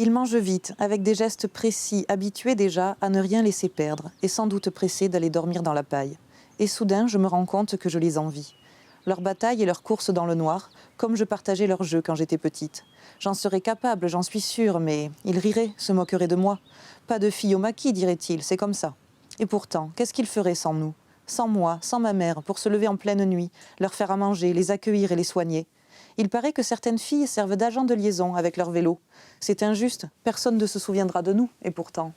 Il mange vite, avec des gestes précis, habitués déjà à ne rien laisser perdre, et sans doute pressés d'aller dormir dans la paille. Et soudain, je me rends compte que je les envie. Leur bataille et leur course dans le noir, comme je partageais leur jeu quand j'étais petite. J'en serais capable, j'en suis sûre, mais ils riraient, se moqueraient de moi. Pas de fille au maquis, dirait-il, c'est comme ça. Et pourtant, qu'est-ce qu'ils feraient sans nous? Sans moi, sans ma mère, pour se lever en pleine nuit, leur faire à manger, les accueillir et les soigner. Il paraît que certaines filles servent d'agents de liaison avec leur vélo. C'est injuste, personne ne se souviendra de nous, et pourtant.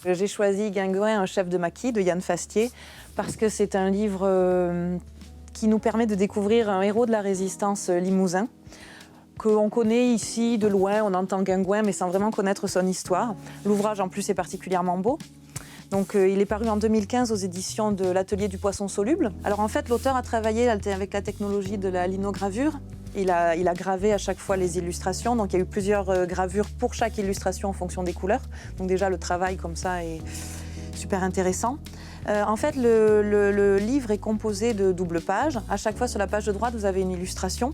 J'ai choisi Guingouin, un chef de maquis, de Yann Fastier, parce que c'est un livre qui nous permet de découvrir un héros de la résistance limousin, qu'on connaît ici de loin, on entend Guingouin, mais sans vraiment connaître son histoire. L'ouvrage en plus est particulièrement beau. Donc, il est paru en 2015 aux éditions de l'Atelier du Poisson Soluble. Alors en fait, l'auteur a travaillé avec la technologie de la linogravure. Il a gravé à chaque fois les illustrations, donc il y a eu plusieurs gravures pour chaque illustration en fonction des couleurs. Donc déjà, le travail comme ça est super intéressant. En fait, le livre est composé de doubles pages. À chaque fois, sur la page de droite, vous avez une illustration.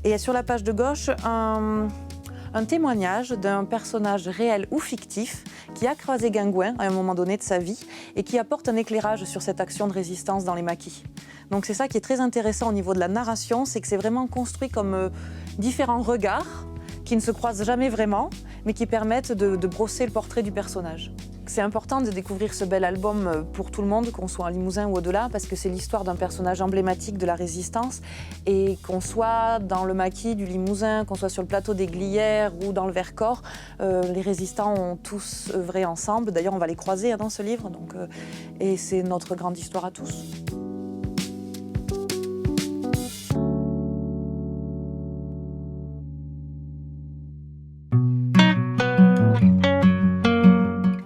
Et sur la page de gauche, un témoignage d'un personnage réel ou fictif qui a croisé Guingouin à un moment donné de sa vie et qui apporte un éclairage sur cette action de résistance dans les maquis. Donc c'est ça qui est très intéressant au niveau de la narration, c'est que c'est vraiment construit comme différents regards qui ne se croisent jamais vraiment, mais qui permettent de brosser le portrait du personnage. C'est important de découvrir ce bel album pour tout le monde, qu'on soit en Limousin ou au-delà, parce que c'est l'histoire d'un personnage emblématique de la résistance. Et qu'on soit dans le maquis du Limousin, qu'on soit sur le plateau des Glières ou dans le Vercors, les résistants ont tous œuvré ensemble. D'ailleurs, on va les croiser dans ce livre, et c'est notre grande histoire à tous.